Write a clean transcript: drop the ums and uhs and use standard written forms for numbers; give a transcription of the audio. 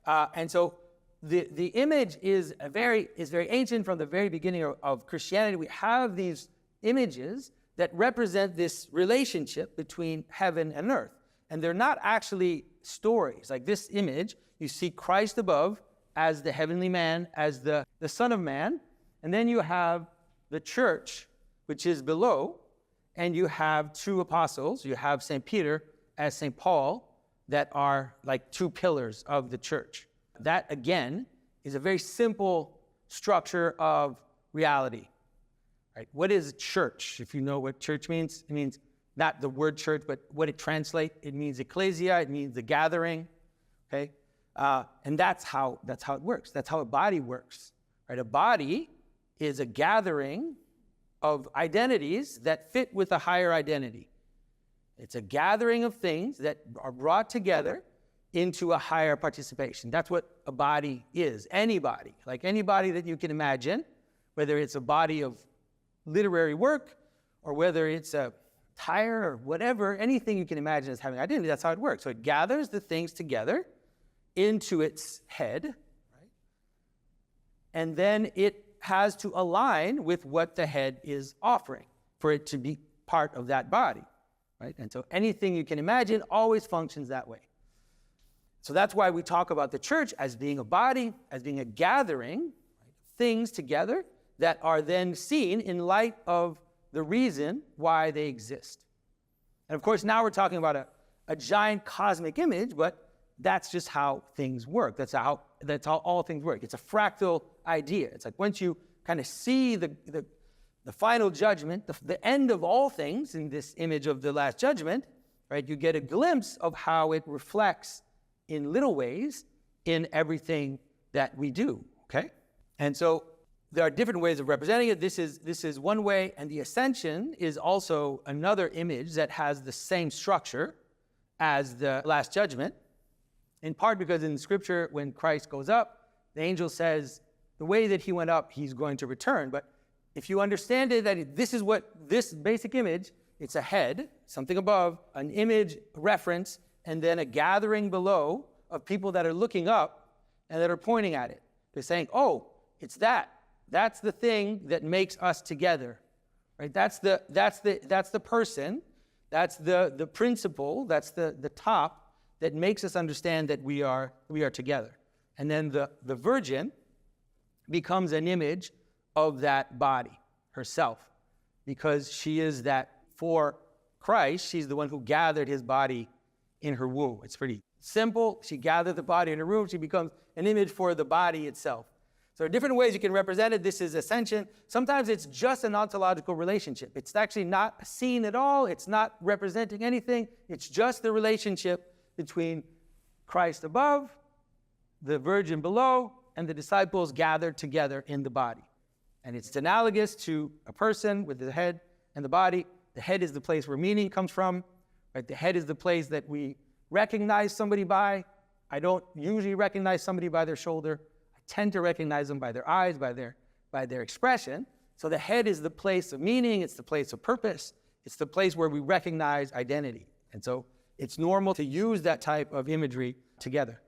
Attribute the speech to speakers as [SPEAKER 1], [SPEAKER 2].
[SPEAKER 1] And so the image is very ancient. From the very beginning of Christianity, we have these images that represent this relationship between heaven and earth. And they're not actually stories. Like this image, you see Christ above as the heavenly man, as the Son of Man. And then you have the church, which is below. And you have two apostles. You have St. Peter as St. Paul, that are like two pillars of the church. That, again, is a very simple structure of reality. Right? What is church? If you know what church means, it means not the word church, but what it translates. It means ecclesia. It means the gathering. Okay, and that's how it works. That's how a body works. Right? A body is a gathering of identities that fit with a higher identity. It's a gathering of things that are brought together into a higher participation. That's what a body is. Anybody, like anybody that you can imagine, whether it's a body of literary work or whether it's a tire or whatever, anything you can imagine as having identity, that's how it works. So it gathers the things together into its head, right? And then it has to align with what the head is offering for it to be part of that body. Right? And so anything you can imagine always functions that way. So that's why we talk about the church as being a body, as being a gathering, right, things together that are then seen in light of the reason why they exist. And of course, now we're talking about a giant cosmic image, but that's just how things work. That's how all things work. It's a fractal idea. It's like once you kind of see the final judgment, the end of all things in this image of the last judgment, right? You get a glimpse of how it reflects in little ways in everything that we do, okay? And so there are different ways of representing it. This is one way, and the Ascension is also another image that has the same structure as the last judgment, in part because in Scripture, when Christ goes up, the angel says, the way that he went up, he's going to return. But if you understand it, that this is what this basic image, it's a head, something above, an image reference, and then a gathering below of people that are looking up and that are pointing at it. They're saying, oh, it's that. That's the thing that makes us together. Right? That's the person, that's the principle, that's the top that makes us understand that we are together. And then the Virgin becomes an image of that body herself, because she is that for Christ. She's the one who gathered his body in her womb. It's pretty simple. She gathered the body in her womb. She becomes an image for the body itself. So there are different ways you can represent it. This is Ascension. Sometimes it's just an ontological relationship. It's actually not seen at all. It's not representing anything. It's just the relationship between Christ above, the Virgin below, and the disciples gathered together in the body. And it's analogous to a person with the head and the body. The head is the place where meaning comes from. Right? The head is the place that we recognize somebody by. I don't usually recognize somebody by their shoulder. I tend to recognize them by their eyes, by their expression. So the head is the place of meaning. It's the place of purpose. It's the place where we recognize identity. And so it's normal to use that type of imagery together.